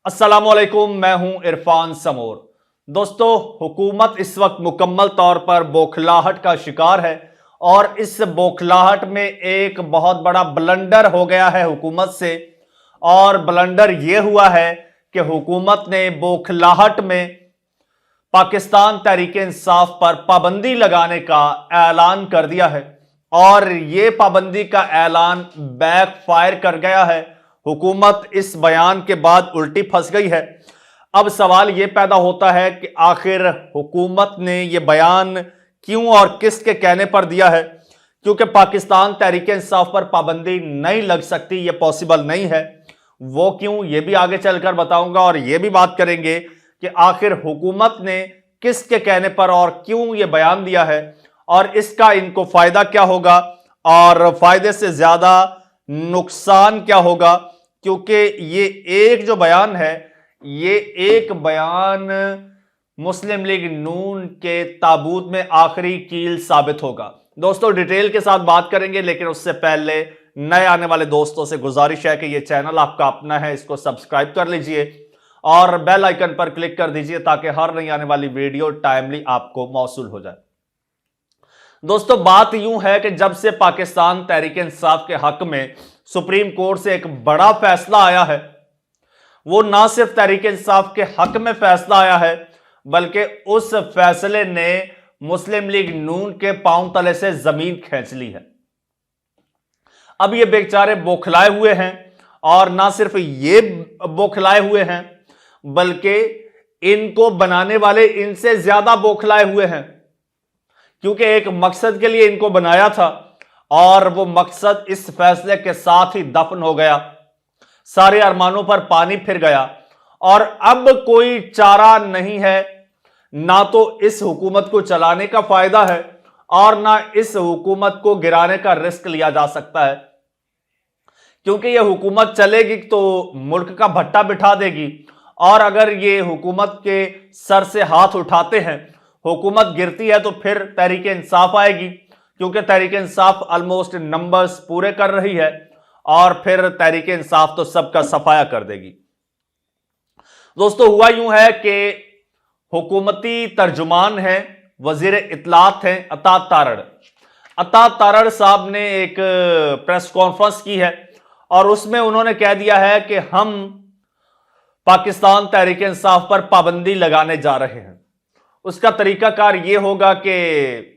अस्सलामुअलैकुम, मैं हूं इरफान समोर। दोस्तों, हुकूमत इस वक्त मुकम्मल तौर पर बौखलाहट का शिकार है और इस बौखलाहट में एक बहुत बड़ा ब्लंडर हो गया है हुकूमत से। और ब्लंडर यह हुआ है कि हुकूमत ने बौखलाहट में पाकिस्तान तहरीक इंसाफ पर पाबंदी लगाने का ऐलान कर दिया है और यह पाबंदी का ऐलान बैकफायर कर गया है। हुकूमत इस बयान के बाद उल्टी फंस गई है। अब सवाल यह पैदा होता है कि आखिर हुकूमत ने यह बयान क्यों और किसके कहने पर दिया है, क्योंकि पाकिस्तान तहरीक इंसाफ पर पाबंदी नहीं लग सकती, यह पॉसिबल नहीं है। वो क्यों, यह भी आगे चलकर बताऊंगा और यह भी बात करेंगे कि आखिर हुकूमत ने किसके कहने पर और क्यों यह बयान दिया है और इसका इनको फायदा क्या होगा और फायदे से ज्यादा नुकसान क्या होगा। क्योंकि ये एक जो बयान है, ये एक बयान मुस्लिम लीग नून के ताबूत में आखिरी कील साबित होगा। दोस्तों, डिटेल के साथ बात करेंगे, लेकिन उससे पहले नए आने वाले दोस्तों से गुजारिश है कि ये चैनल आपका अपना है, इसको सब्सक्राइब कर लीजिए और बेल आइकन पर क्लिक कर दीजिए ताकि हर नई आने वाली वीडियो टाइमली आपको मौसूल हो जाए। दोस्तों, बात यूं है कि जब से पाकिस्तान तहरीक इंसाफ के हक में सुप्रीम कोर्ट से एक बड़ा फैसला आया है, वो ना सिर्फ तहरीक इंसाफ के हक में फैसला आया है, बल्कि उस फैसले ने मुस्लिम लीग नून के पांव तले से जमीन खींच ली है। अब ये बेचारे बौखलाए हुए हैं और ना सिर्फ ये बौखलाए हुए हैं, बल्कि इनको बनाने वाले इनसे ज्यादा बौखलाए हुए हैं, क्योंकि एक मकसद के लिए इनको बनाया था और वो मकसद इस फैसले के साथ ही दफन हो गया। सारे अरमानों पर पानी फिर गया और अब कोई चारा नहीं है। ना तो इस हुकूमत को चलाने का फायदा है और ना इस हुकूमत को गिराने का रिस्क लिया जा सकता है, क्योंकि यह हुकूमत चलेगी तो मुल्क का भट्टा बिठा देगी और अगर ये हुकूमत के सर से हाथ उठाते हैं, हुकूमत गिरती है, तो फिर तहरीक इंसाफ आएगी, क्योंकि तहरीक इंसाफ ऑलमोस्ट नंबर्स पूरे कर रही है और फिर तहरीक इंसाफ तो सबका सफाया कर देगी। दोस्तों, हुआ यूं है कि हुकूमती तर्जुमान हैं, वजीर इत्तलात हैं अता तारड़। अता तारड़ साहब ने एक प्रेस कॉन्फ्रेंस की है और उसमें उन्होंने कह दिया है कि हम पाकिस्तान तहरीक इंसाफ पर पाबंदी लगाने जा रहे हैं। उसका तरीकाकार यह होगा कि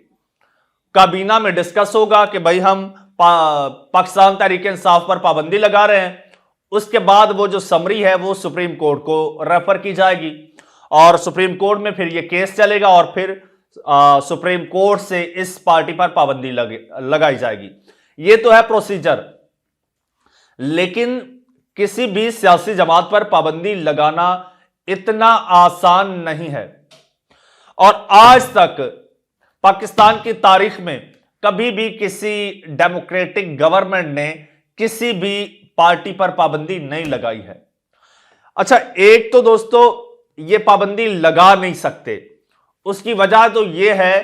काबीना में डिस्कस होगा कि भाई हम पाकिस्तान तहरीक इंसाफ पर पाबंदी लगा रहे हैं। उसके बाद वो जो समरी है वो सुप्रीम कोर्ट को रेफर की जाएगी और सुप्रीम कोर्ट में फिर ये केस चलेगा और फिर सुप्रीम कोर्ट से इस पार्टी पर पाबंदी लगाई जाएगी। ये तो है प्रोसीजर, लेकिन किसी भी सियासी जमात पर पाबंदी लगाना इतना आसान नहीं है और आज तक पाकिस्तान की तारीख में कभी भी किसी डेमोक्रेटिक गवर्नमेंट ने किसी भी पार्टी पर पाबंदी नहीं लगाई है। अच्छा, एक तो दोस्तों ये पाबंदी लगा नहीं सकते, उसकी वजह तो ये है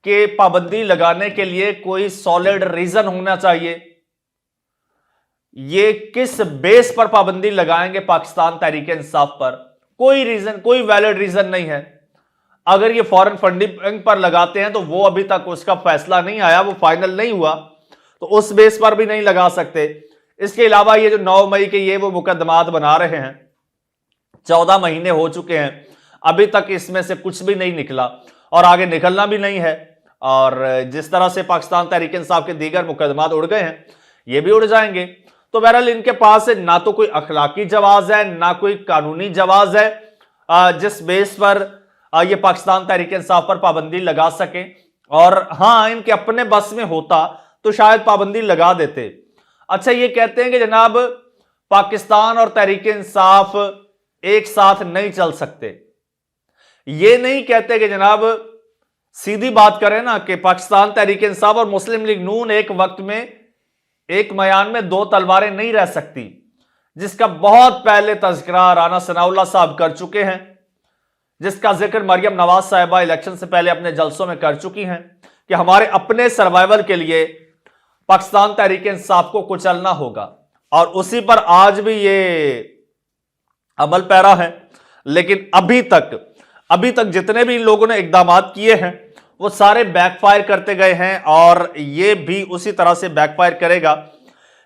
कि पाबंदी लगाने के लिए कोई सॉलिड रीजन होना चाहिए। ये किस बेस पर पाबंदी लगाएंगे पाकिस्तान तहरीक इंसाफ पर? कोई रीजन, कोई वैलिड रीजन नहीं है। अगर ये फॉरेन फंडिंग पर लगाते हैं तो वो अभी तक उसका फैसला नहीं आया, वो फाइनल नहीं हुआ, तो उस बेस पर भी नहीं लगा सकते। इसके अलावा ये जो 9 मई के ये वो मुकदमात बना रहे हैं, 14 महीने हो चुके हैं, अभी तक इसमें से कुछ भी नहीं निकला और आगे निकलना भी नहीं है। और जिस तरह से पाकिस्तान तहरीक इंसाफ के दीगर मुकदमात उड़ गए हैं, ये भी उड़ जाएंगे। तो बहरहाल इनके पास ना तो कोई अखलाकी जवाज है, ना कोई कानूनी जवाज है जिस बेस पर ये पाकिस्तान तहरीक इंसाफ पर पाबंदी लगा सके। और हां, इनके अपने बस में होता तो शायद पाबंदी लगा देते। अच्छा, ये कहते हैं कि जनाब पाकिस्तान और तहरीक इंसाफ एक साथ नहीं चल सकते। ये नहीं कहते कि जनाब सीधी बात करें ना कि पाकिस्तान तहरीक इंसाफ और मुस्लिम लीग नून एक वक्त में एक मयान में 2 तलवारें नहीं रह सकती, जिसका बहुत पहले तज़किरा राना सनाउल्लाह साहब कर चुके हैं, जिसका जिक्र मरियम नवाज साहिबा इलेक्शन से पहले अपने जलसों में कर चुकी हैं कि हमारे अपने सर्वाइवल के लिए पाकिस्तान तहरीक इंसाफ को कुचलना होगा। और उसी पर आज भी ये अमल पैरा है। लेकिन अभी तक जितने भी लोगों ने इकदाम किए हैं वो सारे बैकफायर करते गए हैं और ये भी उसी तरह से बैकफायर करेगा।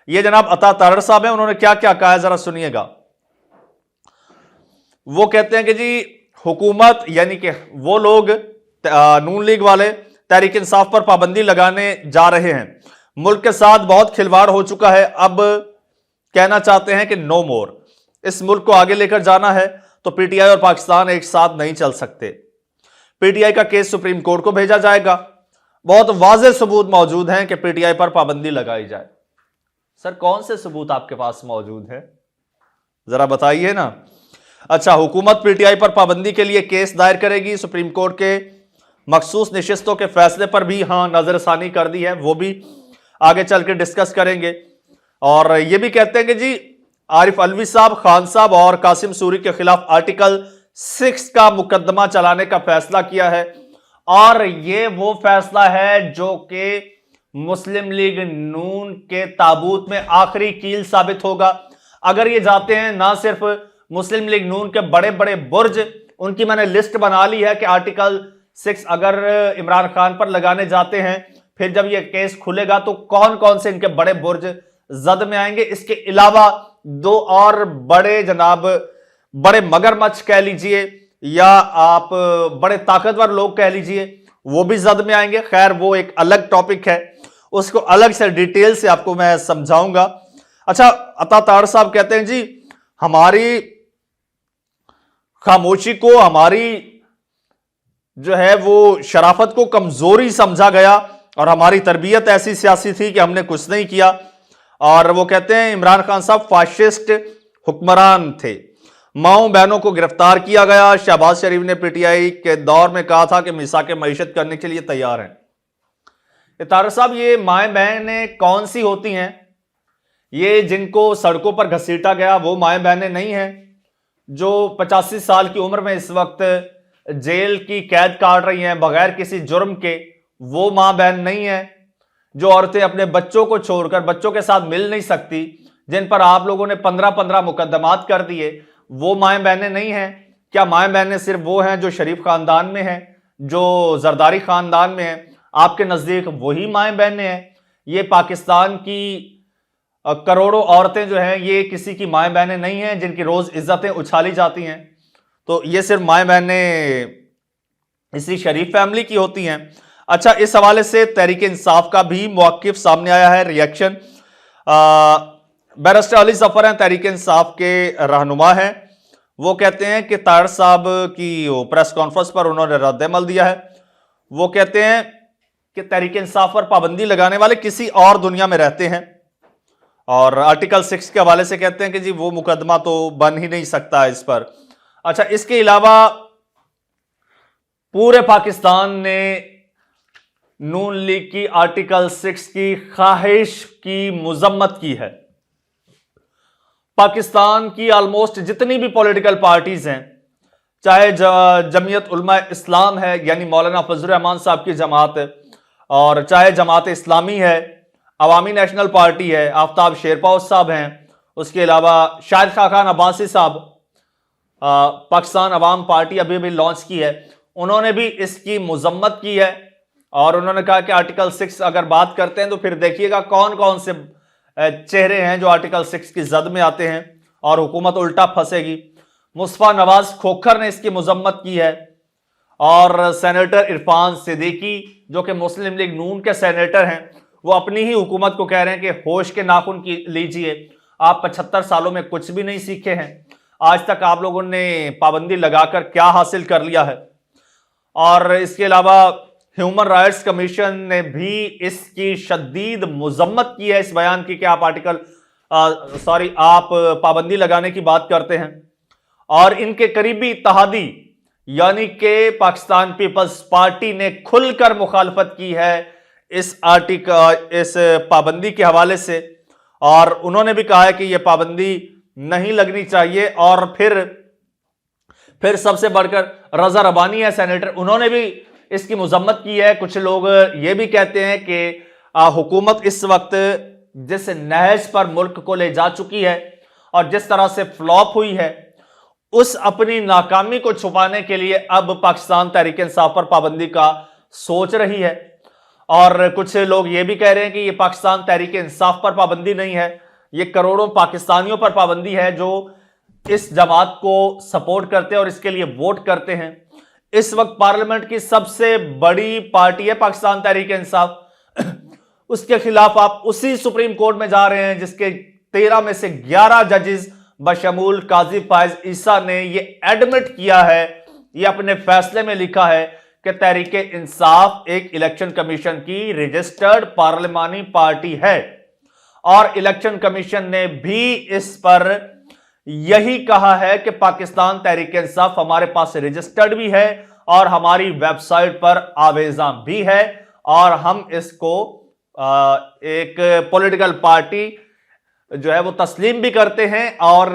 ये जनाब अता तारड़ साहब हैं, उन्होंने क्या क्या कहा है जरा सुनिएगा। वो कहते हैं कि जी हुकूमत यानी कि वो लोग नून लीग वाले तहरीक इंसाफ पर पाबंदी लगाने जा रहे हैं। मुल्क के साथ बहुत खिलवाड़ हो चुका है, अब कहना चाहते हैं कि नो मोर। इस मुल्क को आगे लेकर जाना है तो पीटीआई और पाकिस्तान एक साथ नहीं चल सकते। पीटीआई का केस सुप्रीम कोर्ट को भेजा जाएगा। बहुत वाज़ेह सबूत मौजूद हैं कि पीटीआई पर पाबंदी लगाई जाए। सर कौन से सबूत आपके पास मौजूद है, जरा बताइए ना। अच्छा, हुकूमत पीटीआई पर पाबंदी के लिए केस दायर करेगी। सुप्रीम कोर्ट के मखसूस नशिस्तों के फैसले पर भी नजरसानी कर दी है, वो भी आगे चल के डिस्कस करेंगे। और ये भी कहते हैं कि जी आरिफ अलवी साहब, खान साहब और कासिम सूरी के खिलाफ आर्टिकल 6 का मुकदमा चलाने का फैसला किया है और ये वो फैसला है जो कि मुस्लिम लीग नून के ताबूत में आखिरी कील साबित होगा। अगर ये जाते हैं, ना सिर्फ मुस्लिम लीग नून के बड़े बड़े बुर्ज, उनकी मैंने लिस्ट बना ली है कि आर्टिकल 6 अगर इमरान खान पर लगाने जाते हैं, फिर जब ये केस खुलेगा तो कौन कौन से इनके बड़े बुर्ज जद में आएंगे। इसके अलावा दो और बड़े जनाब, बड़े मगरमच्छ कह लीजिए या आप बड़े ताकतवर लोग कह लीजिए, वो भी जद में आएंगे। खैर वो एक अलग टॉपिक है, उसको अलग से डिटेल से आपको मैं समझाऊंगा। अच्छा, अता तारड़ साहब कहते हैं जी हमारी खामोशी को, हमारी जो है वो शराफत को कमजोरी समझा गया और हमारी तरबियत ऐसी सियासी थी कि हमने कुछ नहीं किया। और वो कहते हैं इमरान खान साहब फाशिस्ट हुक्मरान थे, माओ बहनों को गिरफ्तार किया गया। शहबाज शरीफ ने पीटीआई के दौर में कहा था कि मिसाक मईशत करने के लिए तैयार हैं। तारड़ साहब, ये माए बहनें कौन सी होती हैं? ये जिनको सड़कों पर घसीटा गया वो माए बहनें नहीं हैं। जो 85 साल की उम्र में इस वक्त जेल की कैद काट रही हैं बगैर किसी जुर्म के, वो मां बहन नहीं है। जो औरतें अपने बच्चों को छोड़कर बच्चों के साथ मिल नहीं सकती, जिन पर आप लोगों ने 15-15 मुकदमात कर दिए, वो माएँ बहनें नहीं हैं। क्या माएँ बहनें सिर्फ वो हैं जो शरीफ खानदान में हैं, जो जरदारी खानदान में हैं? आपके नजदीक वही माएँ बहनें हैं। ये पाकिस्तान की करोड़ों औरतें जो हैं, ये किसी की माएँ बहनें नहीं हैं जिनकी रोज इज्जतें उछाली जाती हैं। तो ये सिर्फ माएँ बहनें इसी शरीफ फैमिली की होती हैं। अच्छा, इस हवाले से तहरीक इंसाफ का भी मौक़िफ़ सामने आया है, रिएक्शन। बैरिस्टर अली जफर हैं, तहरीक इंसाफ के रहनुमा हैं। वो कहते हैं कि तारड़ साहब की प्रेस कॉन्फ्रेंस पर उन्होंने रद्द-ए-अमल दिया है। वो कहते हैं कि तहरीक इंसाफ पर पाबंदी लगाने वाले किसी और दुनिया में रहते हैं और आर्टिकल 6 के हवाले से कहते हैं कि जी वो मुकदमा तो बन ही नहीं सकता इस पर। अच्छा, इसके अलावा पूरे पाकिस्तान ने नून लीग की आर्टिकल 6 की ख्वाहिश की मुजम्मत की है। पाकिस्तान की ऑलमोस्ट जितनी भी पॉलिटिकल पार्टीज हैं, चाहे जमीयत उलमा इस्लाम है यानी मौलाना फजल रहमान साहब की जमात, और चाहे जमात इस्लामी है, अवामी नेशनल पार्टी है, आफ्ताब शेरपाउस साहब हैं, उसके अलावा शाहिद खान अब्बासी साहब, पाकिस्तान अवाम पार्टी अभी अभी लॉन्च की है, उन्होंने भी इसकी मुजम्मत की है और उन्होंने कहा कि आर्टिकल 6 अगर बात करते हैं तो फिर देखिएगा कौन कौन से चेहरे हैं जो आर्टिकल 6 की जद में आते हैं और हुकूमत उल्टा फंसेगी। मुस्तफा नवाज खोखर ने इसकी मुजम्मत की है और सेनेटर इरफान सिद्दीकी जो कि मुस्लिम लीग नून के सेनेटर हैं, वो अपनी ही हुकूमत को कह रहे हैं कि होश के नाखून लीजिए, आप 75 सालों में कुछ भी नहीं सीखे हैं, आज तक आप लोगों ने पाबंदी लगाकर क्या हासिल कर लिया है। और इसके अलावा ह्यूमन राइट्स कमीशन ने भी इसकी शदीद मुजम्मत की है इस बयान की कि आप आप पाबंदी लगाने की बात करते हैं। और इनके करीबी इत्तेहादी यानी कि पाकिस्तान पीपल्स पार्टी ने खुलकर मुखालफत की है इस पाबंदी के हवाले से, और उन्होंने भी कहा है कि यह पाबंदी नहीं लगनी चाहिए। और फिर सबसे बढ़कर रजा रबानी है सेनेटर, उन्होंने भी इसकी मुजम्मत की है। कुछ लोग ये भी कहते हैं कि हुकूमत इस वक्त जिस नहज पर मुल्क को ले जा चुकी है और जिस तरह से फ्लॉप हुई है, उस अपनी नाकामी को छुपाने के लिए अब पाकिस्तान तहरीक-ए-इंसाफ पर पाबंदी का सोच रही है। और कुछ लोग ये भी कह रहे हैं कि ये पाकिस्तान तहरीक-ए-इंसाफ पर पाबंदी नहीं है, ये करोड़ों पाकिस्तानियों पर पाबंदी है जो इस जमात को सपोर्ट करते हैं और इसके लिए वोट करते हैं। इस वक्त पार्लियामेंट की सबसे बड़ी पार्टी है पाकिस्तान तहरीक-ए-इंसाफ। उसके खिलाफ आप उसी सुप्रीम कोर्ट में जा रहे हैं जिसके 13 में से 11 जजेस बशमूल काजी फायज ईसा ने ये एडमिट किया है, ये अपने फैसले में लिखा है कि तहरीक-ए-इंसाफ एक इलेक्शन कमीशन की रजिस्टर्ड पार्लिमानी पार्टी है। और इलेक्शन कमीशन ने भी इस पर यही कहा है कि पाकिस्तान तहरीक-ए-इंसाफ हमारे पास रजिस्टर्ड भी है और हमारी वेबसाइट पर आवेजा भी है और हम इसको एक पॉलिटिकल पार्टी जो है वो तस्लीम भी करते हैं और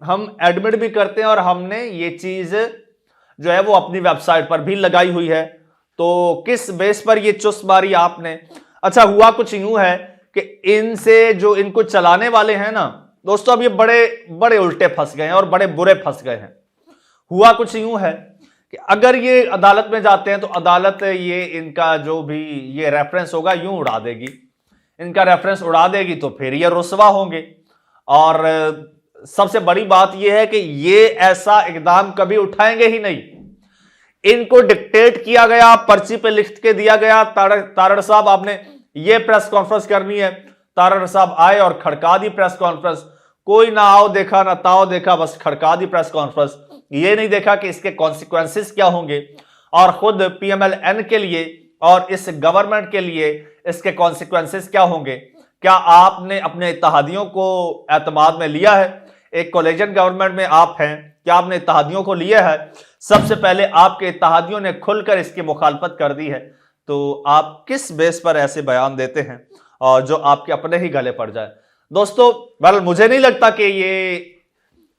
हम एडमिट भी करते हैं और हमने ये चीज जो है वो अपनी वेबसाइट पर भी लगाई हुई है। तो किस बेस पर ये चुस्त मारी आपने? अच्छा, हुआ कुछ यूं है कि इनसे जो इनको चलाने वाले हैं ना दोस्तों, अब ये बड़े बड़े उल्टे फंस गए हैं और बड़े बुरे फंस गए हैं। हुआ कुछ यूं है कि अगर ये अदालत में जाते हैं तो अदालत ये इनका जो भी ये रेफरेंस होगा यूं उड़ा देगी, इनका रेफरेंस उड़ा देगी तो फिर ये रुस्वा होंगे। और सबसे बड़ी बात यह है कि ये ऐसा इकदाम कभी उठाएंगे ही नहीं। इनको डिक्टेट किया गया, पर्ची पे लिख के दिया गया, तारड़ साहब आपने ये प्रेस कॉन्फ्रेंस करनी है। तारड़ साहब आए और खड़का दी प्रेस कॉन्फ्रेंस। कोई ना आओ देखा ना ताओ देखा, बस खड़का दी प्रेस कॉन्फ्रेंस। ये नहीं देखा कि इसके कॉन्सिक्वेंसेस क्या होंगे और खुद PMLN के लिए और इस गवर्नमेंट के लिए इसके कॉन्सिक्वेंसेस क्या होंगे। क्या आपने अपने इत्तेहादियों को एतमाद में लिया है? एक कोलिजन गवर्नमेंट में आप हैं, क्या आपने इत्तेहादियों को लिया है? सबसे पहले आपके इत्तेहादियों ने खुलकर इसकी मुखालफत कर दी है, तो आप किस बेस पर ऐसे बयान देते हैं और जो आपके अपने ही गले पड़ जाए? दोस्तों, बहरहाल मुझे नहीं लगता कि ये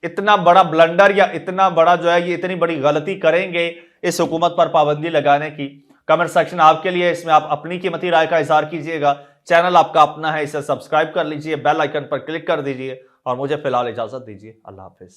इतना बड़ा ब्लंडर या इतना बड़ा जो है ये इतनी बड़ी गलती करेंगे इस हुकूमत पर पाबंदी लगाने की। कमेंट सेक्शन आपके लिए, इसमें आप अपनी कीमती राय का इजहार कीजिएगा। चैनल आपका अपना है, इसे सब्सक्राइब कर लीजिए, बेल आइकन पर क्लिक कर दीजिए और मुझे फिलहाल इजाजत दीजिए। अल्लाह हाफिज।